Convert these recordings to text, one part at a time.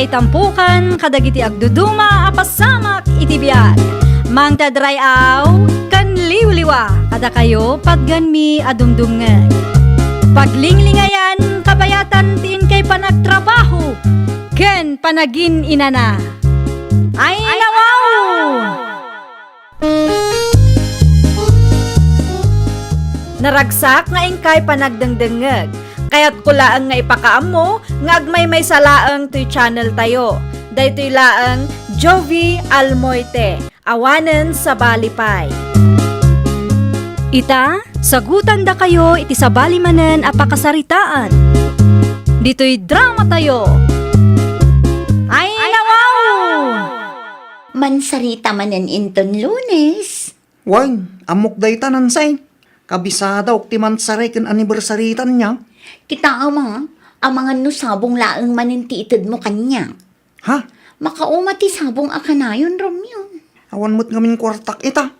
ngay tampukan kadagiti agduduma apasamak iti biag. Mangtadrayaw kan liwliwa kada kayo pagganmi adumdumngeg. Paglinglingayan kabayatan tiin kay panagtrabaho ken panagin inana. Ay nawaw! Naragsak nga ingkay panagdengdengeg. Kaya't kulaang nga ipakaam mo, nga agmay salaang to'y channel tayo. Daytoy laang Jovi Almoite, awanen sa balipay. Ita, sagutan da kayo iti sa balimanen apakasaritaan. Dito'y drama tayo. Ay nawaw! Mansarita manen inton Lunes. Wine, amok day tanansay. Kabisada ok ti mansari ken anibersaritan niya. Kita ang mga nusabong laang maninti itid mo kanya. Ha? Makauma ti sabong akanayon, Romeo. Awan mo't ngamin kwartak ita.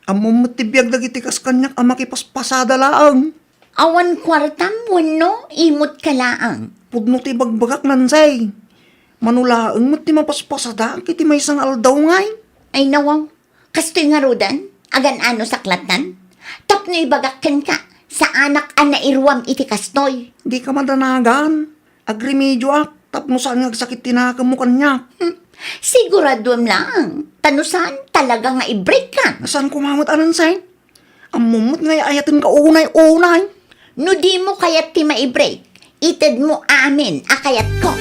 Amom mo't tibiyag dagiti kas kanyak ang makipaspasada laang. Awan kwartam mo, no? Imot ka laang. Pudno ti bagbagak nansay. Manulaang mo't ti mapaspasada kiti may isang aldaw ngay. Ay nawaw, kastoy nga rodan, agan ano saklatan. Tapno ibagakken ka, sa anak ana irwam iti kastoy. Di ka madanagan. Agrimedyo ak. Tapno saan ngagsakit tinakam mo kanya. Siguradom lang, tanusan talaga nga i-break ka. Saan kumamot anansay? Amomot ngay ayatin ka unay-unay. No di mo kayat ti ma-i-break, itid mo amin akayat ko.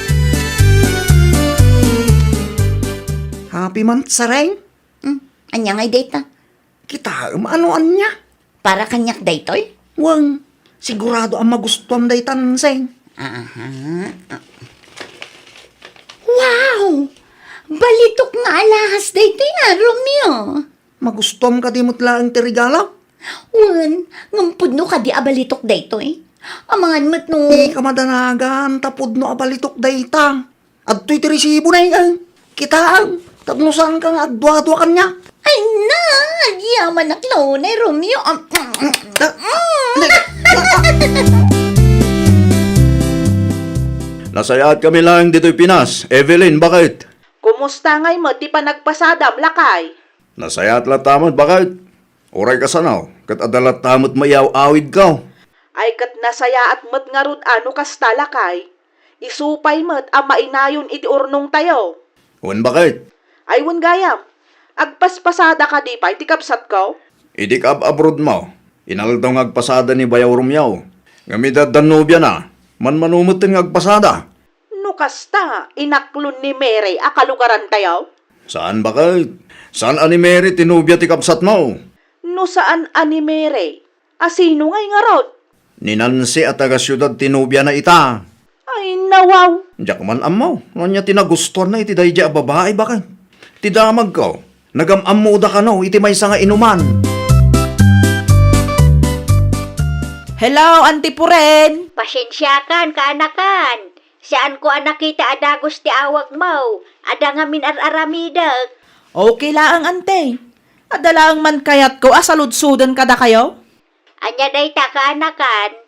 Happy month saray. Anya ngay data? Kita ano niya? Para kanyak daytoy? Wang, sigurado ang magustuhan day tansay. Aha. Wow! Balitok nga alahas daytoy na, Romeo. Magustuhan ka di mo't laang ti regalo? Wan, ngampud no ka di abalitok daytoy. Amangan mo't no. Di ka madanagan, tapod no abalitok day ta. At to'y ti resibo na yung kita ang tapno saan kang adwa-adwa kanya. Ay na! Yaman na klonay, Romeo. Nasayaat kami lang dito'y Pinas. Evelyn, bakit? Kumusta ngay mo, ti pa nagpasadam, lakay? Nasayaat latamot, bakit? Oray ka sanaw, kat adalat tamot mayaw-awid ka. Ay kat nasaya at mat nga rod ano kasta, lakay? Isupay mat, ang mainayon iti urnong tayo. Wan bakit? Ay wan gayam, agpaspasada ka di pa, iti kapsat ko? Idik abroad mo. Inaldaw ng agpasada ni Bayaw Rumyaw. Ngamidad dan nobya na, manumot ng agpasada. No kasta, inaklon ni Mary, akalugaran tayo? Saan bakit? Saan ani Mary tinubya ti kapsat mo? No saan ani Mary? Asino ngay nga rod? Ni Nancy at taga-syudad tinubya na ita. Ay nawaw, Diyak man amaw, nga tinagustuhan na iti dayja babae bakit? Ti damag ko, nagamamuda ka no, iti may nga inuman. hello, Auntie Puren. Pasensyakan, kaanakan. Saan ko nakita adagos ti awag mo? Ada nga min aramidag. Okay laang, ante. Adalaang man kayat ko, asaludsudan kada kayo? Anya day ta kaanakan.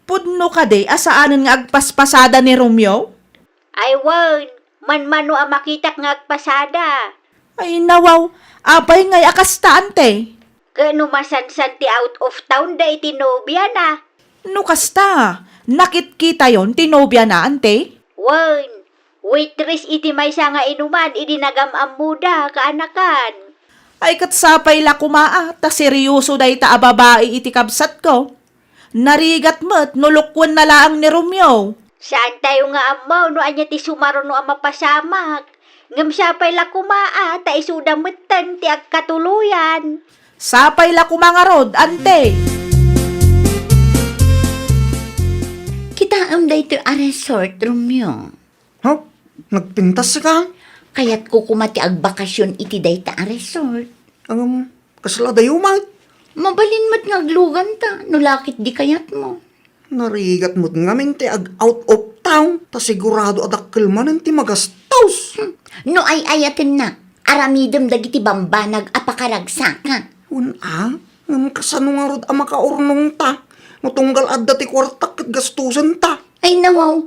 Pudno ka de, asaanan nga agpaspasada ni Romeo? Ay wan, manmano ang makitak nga agpasada. Ay nawaw, apay ngay akasta, ante. Kano masansan ti out of town da iti nobya na. No kasta, nakit kita yon, tinobya na, ante. Wan, waitress iti may nga inuman, idinagam muda kaanakan. Ay katsapay la kumaa, ta seryoso day ta ababae iti kabsat ko. Narigat mo't nulukwan na laang ni Romeo. Saan tayo nga amaw no anya ti sumaro no ang mapasamak. Ngam sapay la kumaa, ta isudamutan ti agkatuluyan. Sapay la kumangarod, ante. Kita am daytoy a resort, Romeo. Ha? Nagpintas ka? Kaya't kukumati agbakasyon iti dayta a resort. Kasla dayo man. Mabalin mo't ngaglugan ta, nulakit di kayat mo. Narigat mo't ngamin ti ag out of town. Ta sigurado adakkel man ti magastaws. No ay ayatin na, aramidem dagiti bambanag apakaragsakan. Kasano nga rod ang makaurnong ta. Matunggal adda ti kwartak kat gastusan ta. Ay nawaw,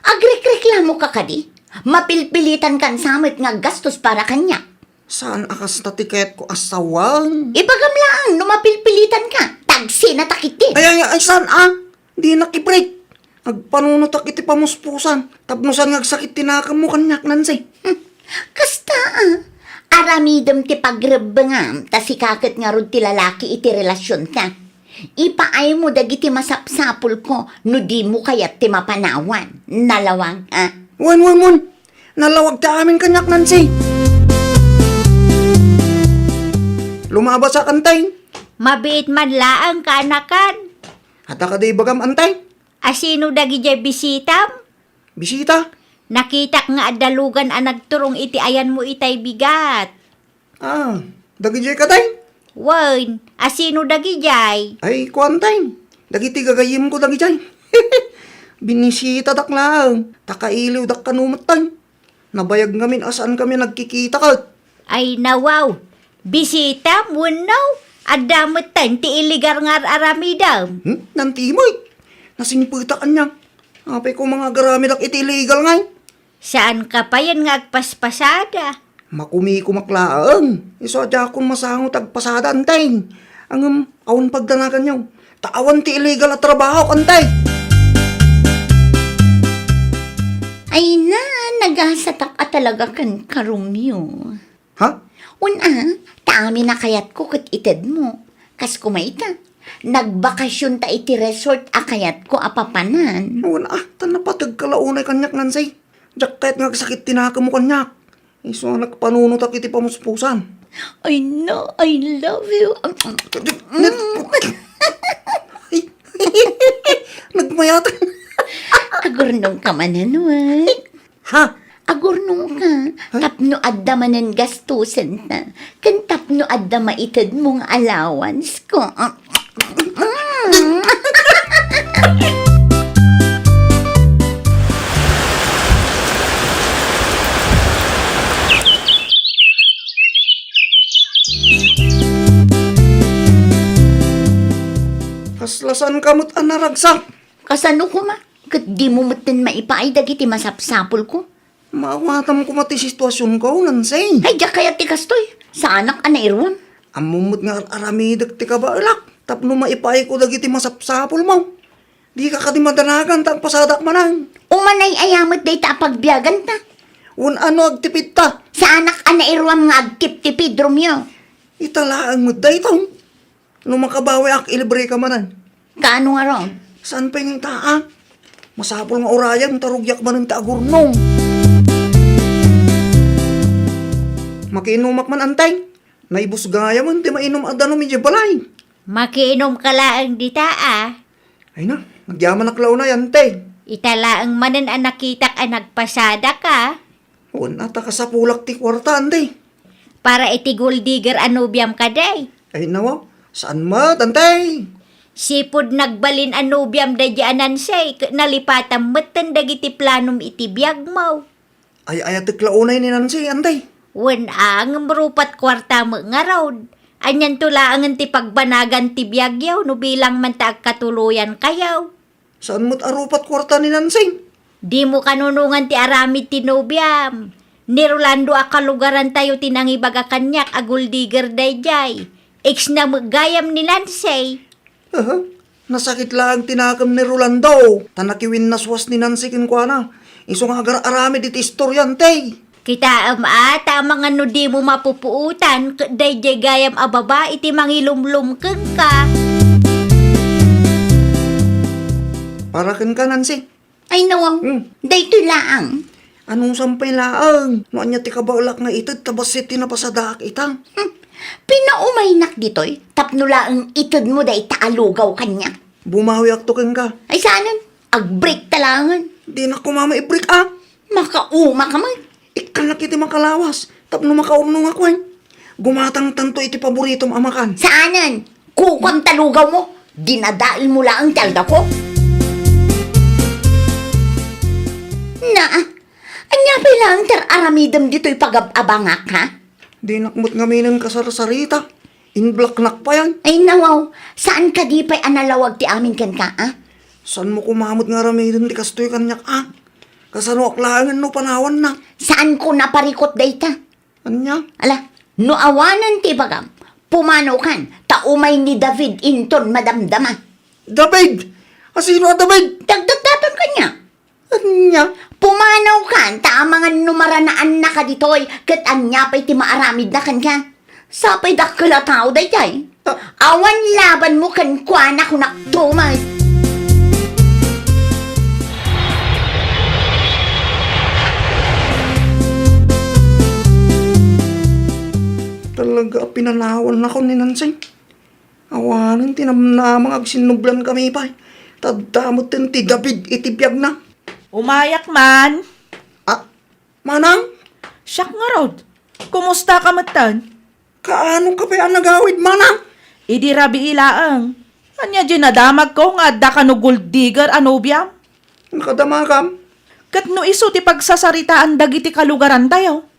agrekreklamo ka kadi. Mapilpilitan kan samit nga gastos para kanya. Saan akas na tiket ko asawang? Ibagam lang, no mapilpilitan ka. Tagsi na takiti. Ay, saan Di nakibreak. Nagpanunutak iti pamuspusan. Tapnosan ngagsakit tinakam mo kanyak nansi. Kasta aramidem ti pagrebengam, ta si kakit nga rod ti lalaki iti relasyon ka. Ipaay mo dagiti masapsapul ko, no di mo kayat ti mapanawan. Nalawang, Wan. Nalawag ta amin kanyak nansi. Lumaba sa kantay. Mabiit man laang kaanakan. Hata ka di bagam antay. Asino dagi jay bisitam? Bisita. Nakitak nga adalugan ang nagturong iti ayan mo itay bigat. Dagi jay katay. Wan, asino dagi jay? Ay, kuantay. Dagiti gagayim ko dagi jay. Binisita dak lang. Takailiw dak kanumatay. Nabayag ngamin asaan kami nagkikita ka. Ay nawaw, bisita mo no? Adamutan ti iligar nga aramidam. Nantimoy. Nasingpita kanya. Apay ko mga garami dak iti illegal ngay. Saan ka pa yan nga agpaspasada? Makumi ko maklaang. Isadya akong masango tagpasada antay. Ang awan pagdanagan niyo. Tawan ti illegal at trabaho antay. ay na, nagasatak at talaga kan karumyo. Ha? Una, taami na kayat ko kat ited mo. Kas kumaita, nagbakasyon ta iti resort akayat ko apapanan. Wala, tanapatag kalaunay kanyak nansay. Diyak kahit nagsakit tinaka mo kanyak. Iso nagpanunutak iti pamuspusan. I know, I love you. Nagmayatan. Agurnong ka mananuay. Ha? Agurnong ka. Tapno adda manan gastusan ta. Kan tapno adda maitid mong allowance ko. Kaslasan kamot anaragsak. Kasano ko ma? Kat di mo matin maipaay dagiti masapsapol ko. Maawatam ko mati sitwasyon ko, nansay. Ay, diya kaya ti kastoy. Sa anak anairuan. Amumot nga aramidag ti kabalak. Tapno maipay ko dagiti masapsapol mo. Di ka kadi madanagan tang pasadak manang. Umanay ayamat day ta pagbiyagan ta. Un ano agtipid ta. Sa anak anairuan nga agtip-tipid, Romeo. Italaang mo day tong. Nung makabawi ak ilibre ka manan. Kaano nga ron? Saan pa yung taa? Masapol nga orayan, tarugyak man ng taagurnong. Makiinumak man antay. Naibus gaya man, di mainom adano medyo balay. Makiinom ka laang dita Ay na, nagyaman naklaw na yan, tay. Italaang manan ang nakitak ang nagpasada ka. Wala ta ka sa pulak ti kwarta, antay. Para itigul digger anubiam ka day. Ay nawa, saan ma, tantay? Sipod nagbalin anubiam da dyanan say, nalipatam matan dagiti planom itibiyag mo. Ay tiklaunay ni Nancy, antay. Wen ang marupat kwarta mo nga raod. Anyan tulaangan ti pagbanagan ti biyagyaw no bilang man ta katuluyan kayaw. Saan mo't arupat kwarta ni Nancy? Di mo kanunungan ti aramid ti nobiam. Ni Rolando akalugaran tayo tinangibaga kanyak agul digger dayjay. Ex na magayam ni Lansay. Nasakit lang tinakam ni Rolando. Tanakiwin naswas ni Nancy kinkwana. Iso nga agar-arami dit istoryan, tay. Kita ata mga no di mo mapupuutan, dayjay gayam ababa iti mangilumlum keng ka. Para kin ka, Nancy. Ay nawaw, dayto laang. Anong sampay laang? No anya ti kabalak nga itid tabasit tinapasadak itang. Pinaumaynak ditoy, tapno laang itod mo day taalugaw kanya. Bumawi ak to kin ka. Ay saanan, agbreak talangan. Di na ko mama i-break Makauma ka man. Ikanak iti makalawas. Tapno makaurnong ako eh. Gumatang tanto iti paboritom amakan. Saanan, kukam talugaw mo. Dinadail mo laang talda ko. Na, anya pa lang aramidam dito'y pag-abangak ha? Di nakmut nga minang kasarsarita. In-black pa yan. Ay nawaw, saan ka di pa'y analawag ti amin kan ka, ah? San mo kumamot nga ramidin ti kastoy kanyak Kasano aklangan no panawan na. Saan ko naparikot dayta? Anya? Ala, no awanan ti bagam. Pumanaw kan, taumay ni David Inton madamdama. David! Asino a David? Dagdagdaton kanya. Anya? Pumanaw kan, taamangan numaranaan na ka ditoy, kat anya pa'y ti maaramid na kan ka. Sapay dakala tao dayjay. Awan laban mo kan kwa na kunaktumay. Talaga pinanawan na ko ni Nansing. Awanan tinamnamang agsinublan kami pa. Tadamot din ti David itibiyag na. Umayak man. Ah, manang? Siyak nga rod. Kumusta ka matan? Kaano ka pa nagawid, manang? Idi rabi ilaang. Anya di nadamag ko nga adda ka no gold digger anobya. Nakadamakam? Kat no iso ti pagsasaritaan dagiti kalugaran tayo.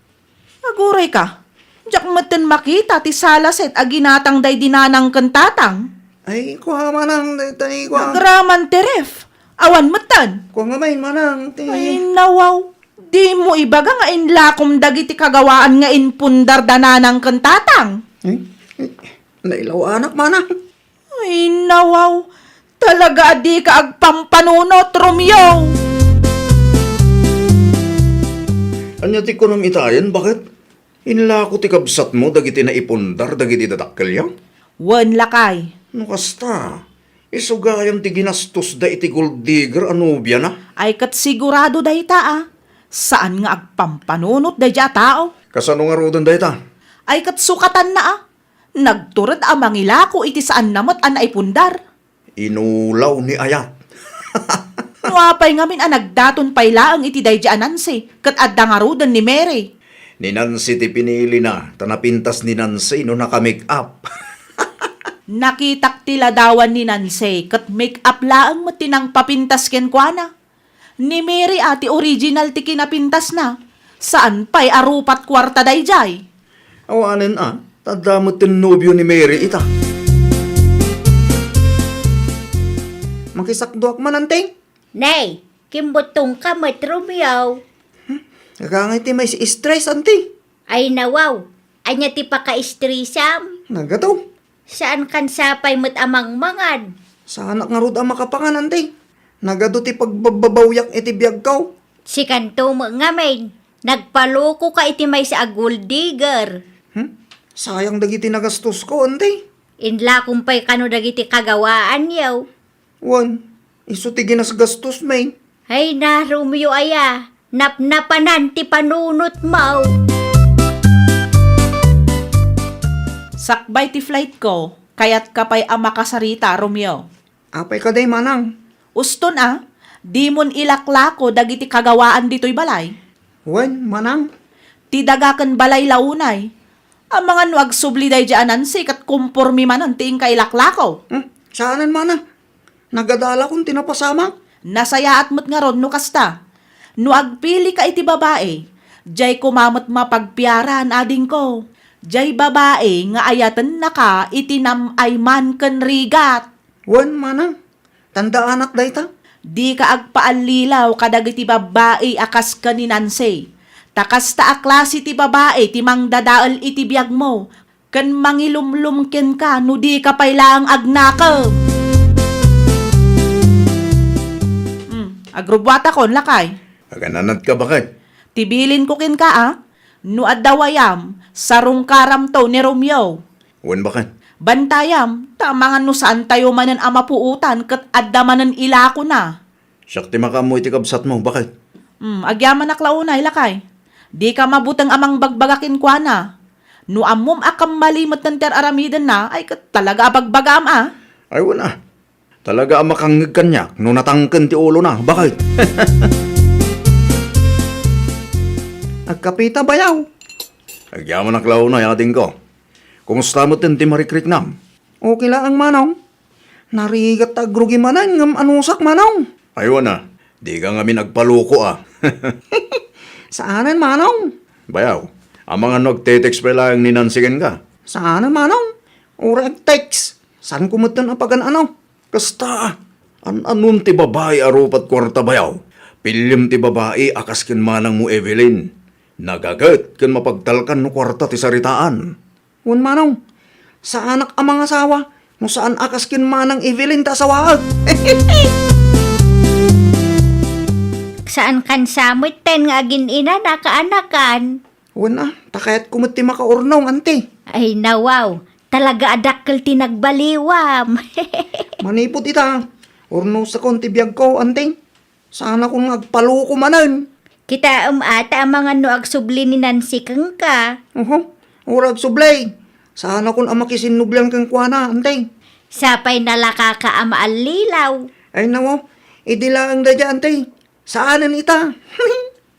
Aguray ka. Diyak matan makita ti salaset aginatang day dinanang kantatang. Ay, kuha manang. Tay, kuha. Nagraman ti ref. Awan matan. Kuha nga may manang. Ay nawaw. Di mo ibaga nga inlakom dagiti kagawaan nga inpundar dananang kantatang. Nailaw anak, manang. Ay nawaw. Talaga di ka agpampanunot, Romeo. Anya ti ko nang itayan, bakit? Inla ko ti kabsat mo, dagiti na ipundar, dagiti dadakkel yaw. Wan lakay. No kasta, isugayam ti ginastos da iti gold digger, anubya na. Ay kat sigurado day ta. Saan nga agpampanunot day ja tao? Kasano nga rodan da ita? Ay kat sukatan na. Nagturad amang ilako iti saan namat an naipundar. Inulaw ni Ayat. Nuapay ngamin nagdaton pay laang iti day ja anansi. Kat adda nga rodan ni Mary. Ni Nancy ti pinili na, tanapintas ni Nancy no naka-make up. Nakitak tila dawan ni Nancy. Kat make up laang matinang papintas ken kwa na. Ni Mary ati original ti kinapintas na. Saan pa'y arupat kwarta day jay? Awanin tadamot tin nobyo ni Mary ita. Makisakduak man, anting. Nay, kimbutong ka mat Romeo. Nakangay ti may si stress, anting. Ay nawaw, anya ti paka-istrisam. Nagataw. Saan kan sapay mat amang mangad? Sa anak nga rod ang makapangan, anting. Nagado ti pagbabawyak iti biyag kaw. Si kanto mo nga main, nagpaloko ka iti may sa gold digger. Sayang dagiti nagastos ko, anting. Inla kumpay kano dagiti kagawaan yaw. Wan, iso ti ginasgastos, may. Hay na, Romeo aya, napnapanan ti panunot mau. Sakbay ti flight ko, kayat kapay ang makasarita, Romeo. Apay ka day, manang. Uston di mon ilaklako dagiti kagawaan dito'y balay. Wan, manang. Ti dagaken balay launay. Ang mga nuag subli day dyanan si kat kumpormi manan ti ingka ilaklako. Saanan, manang. Nagadala kong tinapasamak. Nasaya at mo't nga ron no kasta. Nuag pili ka iti babae. Jay kumamot mapagpiaran ading ko. Jay babae nga ayatan na ka itinam ay man ken rigat. Wan, manang. Tanda anak day ta. Di ka agpaalilaw kadag iti babae akas ka ni Nancy. Takas ta aklase ti babae ti mangdadaal iti biyag mo. Ken mangilumlumken ka no di ka paylaang agnakaw. Agrubwata kon lakay. Agananat ka bakit? Tibilin ko kin ka no adawayam sarong karam to ni Romeo. Wan bakit? Bantayam, tamangan no saan tayo manan amapuutan kat adda manan ilako na. Siyak ti makamoy ti kabsat mo, bakit? Agyaman aklaunay lakay. Di ka mabutang amang bagbagakin kwa na. No amom akam malimot ng ter aramidan na, ay kat talaga abagbagam Ay wala. Talaga ang makangig kanyak, no natangken ti ulo na, bakit? Agkapita bayaw. Agyaman na klaw na yating ko. Kumusta mo tin ti marikrik nam? Okay lang ang manong. Narigat agrugi manan ngam anusak manong. Ay wala. Di ka nga nagpaluko Saanan manong? Bayaw, ang mga nagtetext pa lang ni Nansigan ka. Saanan manong? Urag text. Saan kumutan ang pagan ano? Kasta, anum ti babae arupat kwarta bayaw. Pilyam ti babae akas ken manang mo Evelyn. Nagagat ken mapagtalkan no kwarta ti saritaan. Wan manong, sa anak amang asawa, no saan akas kin manang Evelyn ta asawaag. Saan kan samit ten nga agin ina nakaanakan? Wan takayat kumot ti makaurnong, ante. Ay nawaw, talaga adakkel tinagbaliwam. Manipot ita, urno sa kon ti biyag ko, ante. Sana kung agpaluko manan. Kita ata ang mga no agsubli ni Nancy kang ka. Urag sublay. Sana kung amakisinublang kang kuana, ante. Sapay nalaka ka ama alilaw. Ay nawo, idilaang da dyan, ante. Saanan ita?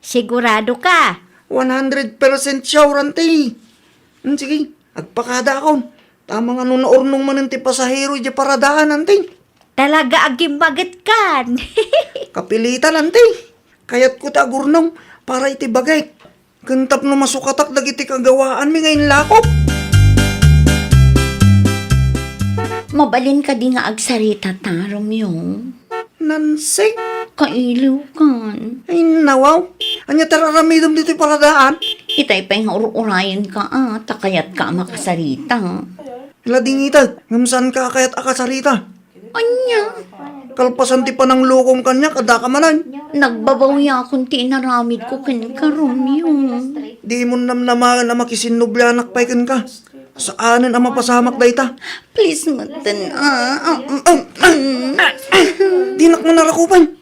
Sigurado ka. 100% sure, ante. Sige, agpakada akon. Tama nga nung naurnong manan ti pasahero di paradaan, ante. Talaga agim baget kan. Kapilitan, ante. Kayat ko ta gurnong para iti bagay. Kantap no masukatak dagiti kagawaan mi ngayon lakop. Mabalin ka di nga agsarita ta, Romeo. Nancy, Kailiw kan. ay nawaw. Anya tararamidom dito paradaan. Itay pa yung urayan ka takayat ka makasarita. Lading ita, ngamsan ka kayat akasarita. Anya, Kalpasan ti panang lukom kanya, kada ka manan. nagbabawya akong tinaramid ko kan ka, Romeo. Di mo namnamagan na makisinublanak pa ikan ka. Saanan ang mapasamak da ita? Please, matan, Di nak mo narakupan.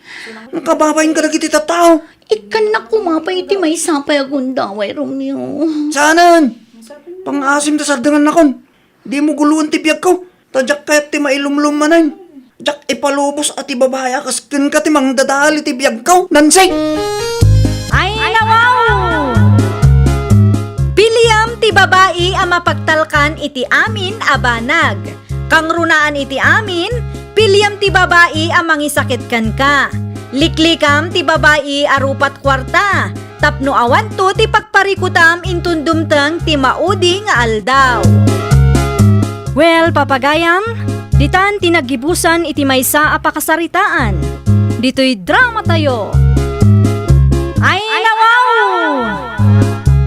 Nakababayin ka na kiti tao. Ikan na kumapay ti may sapay agundaway, Romeo. Saanan? Pang-asim ta sardangan nakon. Di mo guluan ti biyag ko. Tadyak kayat ti mailumlum manan. Jak ipalubos at ibabaya kaskin ka ti mang dadali ti biyag ko. Nansay! Ay nawaw! Piliam ti babae ang mapagtalkan iti amin abanag. Kang runaan iti amin, piliam ti babae ang mangisakit kan ka. Liklikam ti babae arupat kwarta. Tapno awan to ti pagparikutam intundumteng ti maudi nga aldaw. Well, papagayam, ditan tinagibusan iti maysa a pakasaritaan. Dito'y drama tayo. Ay nawaw!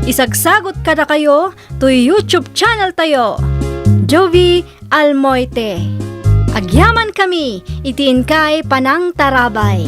Isagsagot kada kayo to YouTube channel tayo. Jovi Almoite. Agyaman kami, itiin kay Panang Tarabay.